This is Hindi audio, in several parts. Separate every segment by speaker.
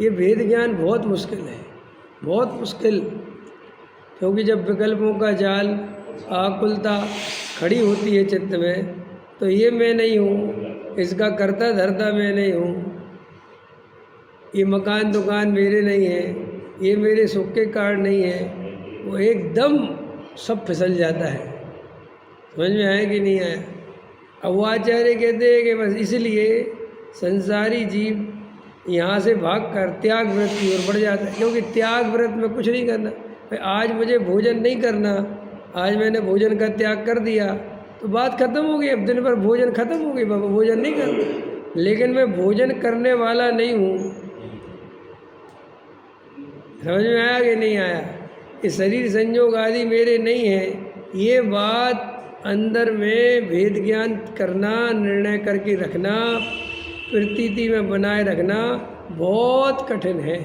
Speaker 1: ये भेद ज्ञान बहुत मुश्किल है, बहुत मुश्किल। क्योंकि जब विकल्पों का जाल आकुलता खड़ी होती है चित्त में, तो ये मैं नहीं हूँ, इसका करता धरता मैं नहीं हूँ, ये मकान दुकान मेरे नहीं है, ये मेरे सुख के कारण नहीं है, वो एकदम सब फिसल जाता है। समझ में आया कि नहीं आया? अब वो आचार्य कहते हैं कि बस इसलिए संसारी जीव यहाँ से भाग कर त्याग व्रत की ओर बढ़ जाता है। क्योंकि त्याग व्रत में कुछ नहीं करना। भाई आज मुझे भोजन नहीं करना, आज मैंने भोजन का त्याग कर दिया तो बात खत्म हो गई। अब दिन भर भोजन खत्म हो गई, बाबा भोजन नहीं करना। लेकिन मैं भोजन करने वाला नहीं हूँ। समझ में आया कि नहीं आया? ये शरीर संयोग आदि मेरे नहीं है, ये बात अंदर में भेद ज्ञान करना, निर्णय करके रखना, प्रतीति में बनाए रखना बहुत कठिन है।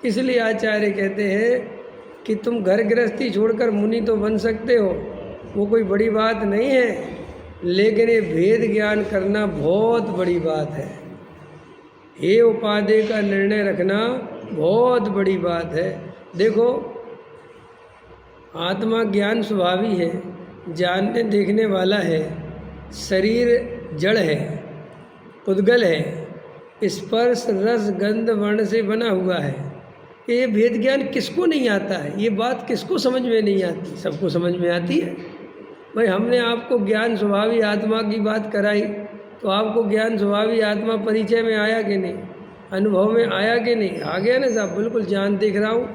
Speaker 1: इसलिए आचार्य कहते हैं कि तुम घर गृहस्थी छोड़कर मुनि तो बन सकते हो, वो कोई बड़ी बात नहीं है, लेकिन ये भेद ज्ञान करना बहुत बड़ी बात है। ये उपाधि का निर्णय रखना बहुत बड़ी बात है। देखो, आत्मा ज्ञान स्वभावी है, जानने देखने वाला है, शरीर जड़ है, पुद्गल है, स्पर्श रस गंध वर्ण से बना हुआ है। ये भेद ज्ञान किसको नहीं आता है? ये बात किसको समझ में नहीं आती? सबको समझ में आती है। भाई हमने आपको ज्ञान स्वभावी आत्मा की बात कराई, तो आपको ज्ञान स्वभावी आत्मा परिचय में आया कि नहीं? अनुभव में आया कि नहीं? आ गया ना साहब? बिल्कुल जान देख रहा हूँ।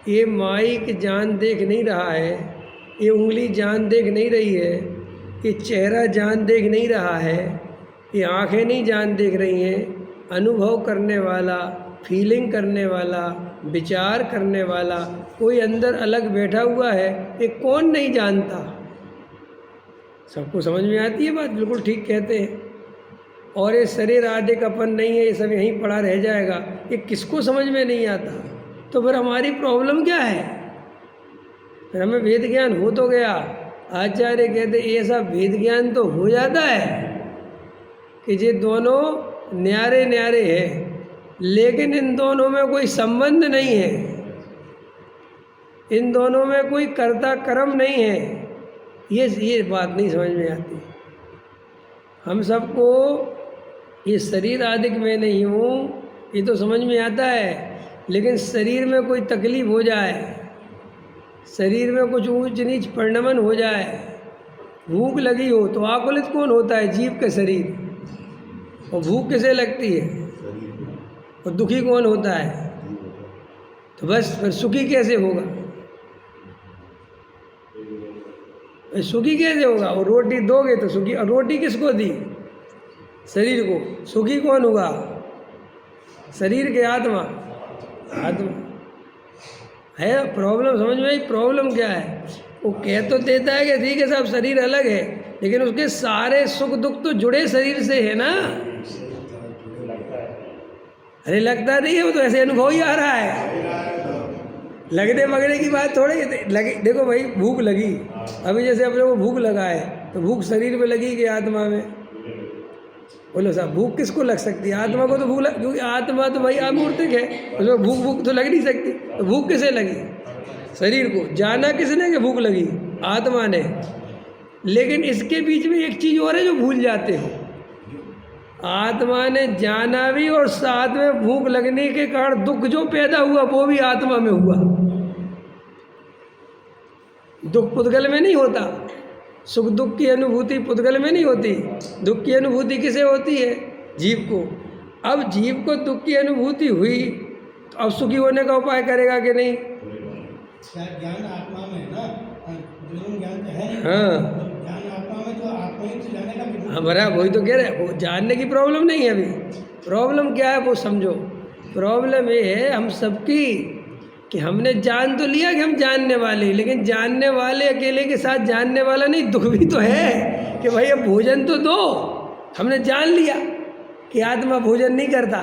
Speaker 1: ये माइक जान देख नहीं रहा है, ये उंगली जान देख नहीं रही है, ये चेहरा जान देख नहीं रहा है, ये आँखें नहीं जान देख रही हैं। अनुभव करने वाला, फीलिंग करने वाला, विचार करने वाला कोई अंदर अलग बैठा हुआ है, ये कौन नहीं जानता? सबको समझ में आती है बात, बिल्कुल ठीक कहते हैं। और ये शरीर आदि का अपन नहीं है, ये सब यहीं पड़ा रह जाएगा, ये किसको समझ में नहीं आता? तो फिर हमारी प्रॉब्लम क्या है? फिर हमें वेद ज्ञान हो तो गया। आचार्य कहते ऐसा वेद ज्ञान तो हो जाता है कि ये दोनों न्यारे न्यारे हैं, लेकिन इन दोनों में कोई संबंध नहीं है, इन दोनों में कोई कर्ता कर्म नहीं है। ये बात नहीं समझ में आती। हम सबको ये शरीर आदि में नहीं हूँ, ये तो समझ में आता है, लेकिन शरीर में कोई तकलीफ हो जाए, शरीर में कुछ ऊंच नीच परिणमन हो जाए, भूख लगी हो, तो आकुलित कौन होता है? जीव के शरीर। और भूख किसे लगती है? और दुखी कौन होता है? तो बस फिर सुखी कैसे होगा? सुखी कैसे होगा? और रोटी दोगे तो सुखी। और रोटी किसको दी? शरीर को। सुखी कौन हुआ? शरीर के आत्मा। आत्मा है। प्रॉब्लम समझ में आई? प्रॉब्लम क्या है? वो कह तो देता है कि ठीक है साहब शरीर अलग है, लेकिन उसके सारे सुख दुख तो जुड़े शरीर से है ना। अरे लगता नहीं है, वो तो ऐसे अनुभव ही आ रहा है। लगने मगने की बात थोड़ी लगे। देखो भाई, भूख लगी, अभी जैसे अपने को भूख लगा है, तो भूख शरीर में लगी कि आत्मा में? बोलो साहब, भूख किसको लग सकती है? आत्मा को तो भूख लग, क्योंकि आत्मा तो भाई आमूर्तिक है, उसमें भूख तो लग नहीं सकती। तो भूख किसे लगी? शरीर को। जाना किसने कि भूख लगी? आत्मा ने। लेकिन इसके बीच में एक चीज़ और है जो भूल जाते हो। आत्मा ने जाना भी, और साथ में भूख लगने के कारण दुख जो पैदा हुआ वो भी आत्मा में हुआ। दुख पुद्गल में नहीं होता, सुख दुख की अनुभूति पुद्गल में नहीं होती। दुख की अनुभूति किसे होती है? जीव को। अब जीव को दुख की अनुभूति हुई, तो अब सुखी होने का उपाय करेगा कि नहीं?
Speaker 2: ज्ञान आत्मा में है ना, ज्ञान तो है।
Speaker 1: हाँ,
Speaker 2: ज्ञान आत्मा में, तो आत्मा ही तो जाने का।
Speaker 1: हमारा वही तो कह रहे हैं, वो जानने की प्रॉब्लम नहीं है। अभी प्रॉब्लम क्या है वो समझो। प्रॉब्लम ये है हम सबकी कि हमने जान तो लिया कि हम जानने वाले, लेकिन जानने वाले अकेले के साथ जानने वाला नहीं, दुख भी तो है कि भाई अब भोजन तो दो। हमने जान लिया कि आत्मा भोजन नहीं करता,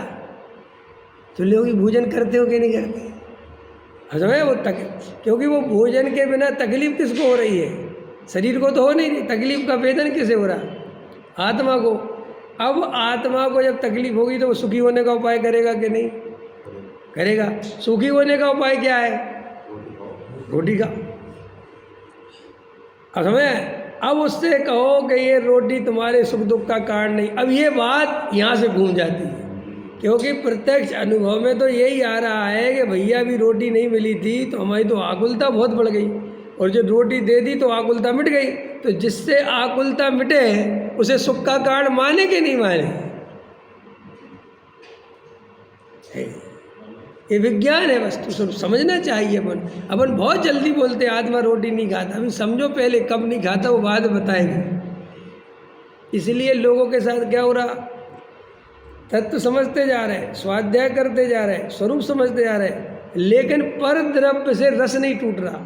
Speaker 1: तो लोग भोजन करते हो कि नहीं करते? समझे? वो क्योंकि वो भोजन के बिना तकलीफ किसको हो रही है? शरीर को तो हो नहीं रही। तकलीफ का वेदन किसे हो रहा? आत्मा को। अब आत्मा को जब तकलीफ होगी तो वो सुखी होने का उपाय करेगा कि नहीं? करेगा। सुखी होने का उपाय क्या है? रोटी का। अब हमें अब उससे कहो कि ये रोटी तुम्हारे सुख दुख का कारण नहीं, अब ये बात यहाँ से घूम जाती है, क्योंकि प्रत्यक्ष अनुभव में तो यही आ रहा है कि भैया भी रोटी नहीं मिली थी तो हमारी तो आकुलता बहुत बढ़ गई, और जो रोटी दे दी तो आकुलता मिट गई। तो जिससे आकुलता मिटे उसे सुख का कारण माने कि नहीं माने? ये विज्ञान है, वस्तु सब समझना चाहिए। अपन बहुत जल्दी बोलते आत्मा रोटी नहीं खाता, अभी समझो पहले कब नहीं खाता वो बाद में बताएंगे। इसलिए लोगों के साथ क्या हो रहा, तत्व समझते जा रहे हैं, स्वाध्याय करते जा रहे हैं, स्वरूप समझते जा रहे हैं, लेकिन पर द्रव्य से रस नहीं टूट रहा,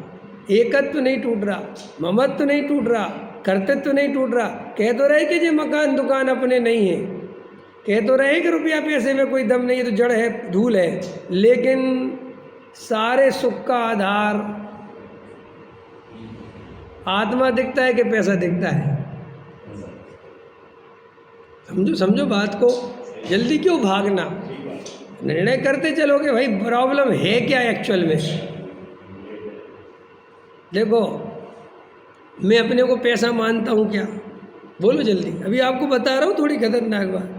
Speaker 1: एकत्व नहीं टूट रहा, ममत्व नहीं टूट रहा, कर्तृत्व नहीं टूट रहा। कह तो रहे कि ये मकान दुकान अपने नहीं है, कह तो रहे कि रुपया पैसे में कोई दम नहीं है, तो जड़ है, धूल है, लेकिन सारे सुख का आधार आत्मा दिखता है कि पैसा दिखता है? समझो समझो बात को, जल्दी क्यों भागना, निर्णय करते चलो कि भाई प्रॉब्लम है क्या एक्चुअल में। देखो मैं अपने को पैसा मानता हूँ क्या? बोलो जल्दी, अभी आपको बता रहा हूँ थोड़ी खतरनाक बात।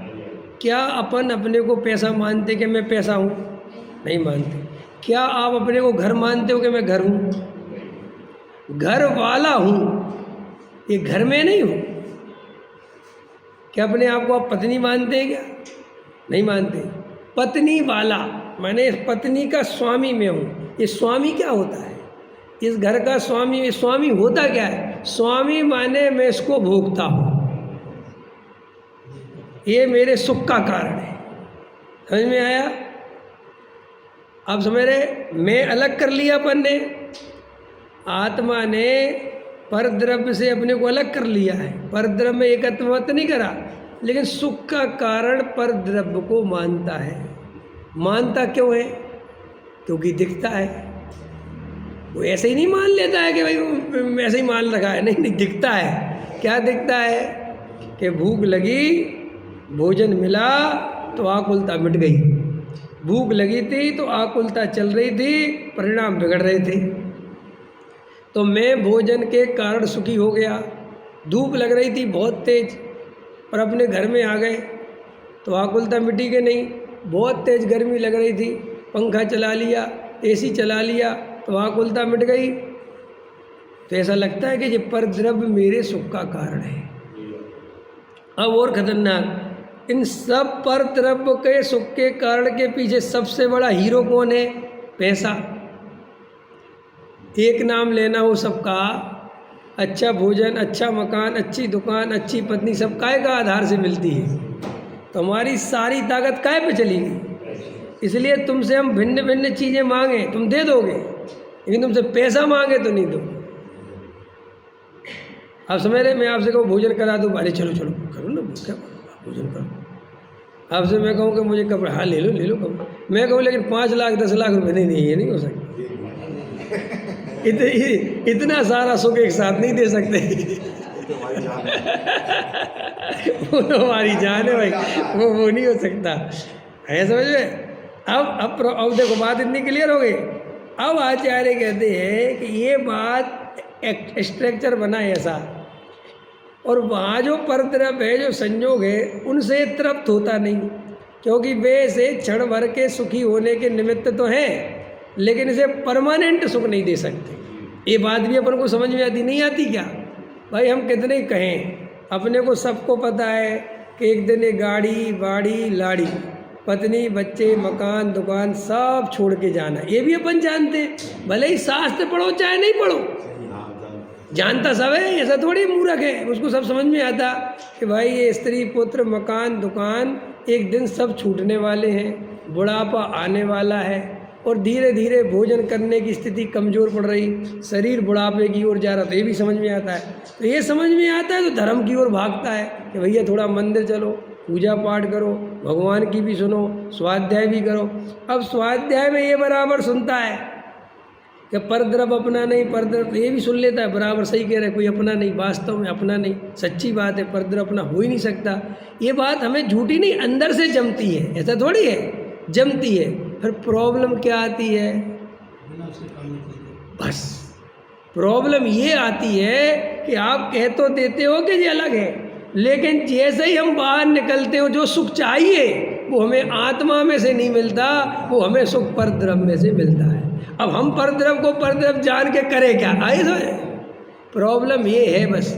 Speaker 1: क्या अपन अपने को पैसा मानते कि मैं पैसा हूँ? नहीं मानते। क्या आप अपने को घर मानते हो कि मैं घर हूँ? घर वाला हूँ, ये घर में नहीं हूँ। क्या अपने आप को आप पत्नी मानते हैं क्या? नहीं मानते। पत्नी वाला मैंने पत्नी का स्वामी में हूँ। ये स्वामी क्या होता है? इस घर का स्वामी, ये स्वामी होता क्या है? स्वामी माने मैं इसको भोगता हूँ, ये मेरे सुख का कारण है। समझ में आया? आप समझ रहे? मैं अलग कर लिया अपन ने, आत्मा ने पर द्रव्य से अपने को अलग कर लिया है, पर द्रव्य में एकत्व मत नहीं करा, लेकिन सुख का कारण पर द्रव्य को मानता है। मानता क्यों है? क्योंकि दिखता है। वो ऐसे ही नहीं मान लेता है कि भाई ऐसे ही मान रखा है, नहीं नहीं, दिखता है। क्या दिखता है? कि भूख लगी, भोजन मिला तो आकुलता मिट गई, भूख लगी थी तो आकुलता चल रही थी, परिणाम बिगड़ रहे थे। तो मैं भोजन के कारण सुखी हो गया। धूप लग रही थी बहुत तेज, पर अपने घर में आ गए तो आकुलता मिटी कि नहीं? बहुत तेज गर्मी लग रही थी, पंखा चला लिया, एसी चला लिया तो आकुलता मिट गई। तो ऐसा लगता है कि ये पर द्रव्य मेरे सुख का कारण है। अब और खतरनाक, इन सब पर द्रव्य के सुख के कारण के पीछे सबसे बड़ा हीरो कौन है? पैसा। एक नाम लेना हो सबका, अच्छा भोजन, अच्छा मकान, अच्छी दुकान, अच्छी पत्नी, सब काय का आधार से मिलती है। तो हमारी सारी ताकत काय पे चली गई। इसलिए तुमसे हम भिन्न भिन्न चीज़ें मांगे तुम दे दोगे, लेकिन तुमसे पैसा मांगे तो नहीं दो। आप समझ रहे? मैं आपसे कहूँ भोजन करा दूँ, अरे चलो चलो करो ना, क्या भोजन करो। आपसे मैं कहूँ कि मुझे कपड़ा, हाँ ले लो कपड़ा, मैं कहूँ लेकिन 5 लाख 10 लाख रुपये नहीं, ये नहीं हो सकता। इतना सारा सुख एक साथ नहीं दे सकते। वो तो हमारी जान है भाई, वो नहीं हो सकता है, समझ में? अब देखो बात इतनी क्लियर हो गई। अब आचार्य कहते हैं कि ये बात स्ट्रक्चर बना है ऐसा, और वहाँ जो परद्रव्य है, जो संयोग है, उनसे तृप्त होता नहीं, क्योंकि वे से क्षण भर के सुखी होने के निमित्त तो हैं, लेकिन इसे परमानेंट सुख नहीं दे सकते। ये बात भी अपन को समझ में आती नहीं आती क्या? भाई हम कितने कहें, अपने को सबको पता है कि एक दिन ये गाड़ी बाड़ी लाड़ी, पत्नी बच्चे मकान दुकान सब छोड़ के जाना, ये भी अपन जानते हैं। भले ही शास्त्र पढ़ो चाहे नहीं पढ़ो, जानता सब है, ऐसा थोड़ी मूर्ख है, उसको सब समझ में आता कि भाई ये स्त्री पुत्र मकान दुकान एक दिन सब छूटने वाले हैं, बुढ़ापा आने वाला है, और धीरे धीरे भोजन करने की स्थिति कमज़ोर पड़ रही, शरीर बुढ़ापे की ओर जा रहा, तो ये भी समझ में आता है। तो ये समझ में आता है तो धर्म की ओर भागता है कि भैया थोड़ा मंदिर चलो, पूजा पाठ करो, भगवान की भी सुनो, स्वाध्याय भी करो। अब स्वाध्याय में ये बराबर सुनता है कि परद्रव्य अपना नहीं, परद्रव्य ये भी सुन लेता है, बराबर सही कह रहे हैं, कोई अपना नहीं, वास्तव में अपना नहीं, सच्ची बात है, परद्रव्य अपना हो ही नहीं सकता। ये बात हमें झूठी नहीं, अंदर से जमती है, ऐसा थोड़ी है, जमती है। फिर प्रॉब्लम क्या आती है?
Speaker 2: बिना उसके काम नहीं चलते।
Speaker 1: बस प्रॉब्लम ये आती है कि आप कह तो देते हो कि ये अलग है, लेकिन जैसे ही हम बाहर निकलते हो जो सुख चाहिए वो हमें आत्मा में से नहीं मिलता, वो हमें सुख परद्रव्य में से मिलता है। अब हम परद्रव्य को परद्रव्य जान के करें क्या? आई समझ? प्रॉब्लम ये है बस।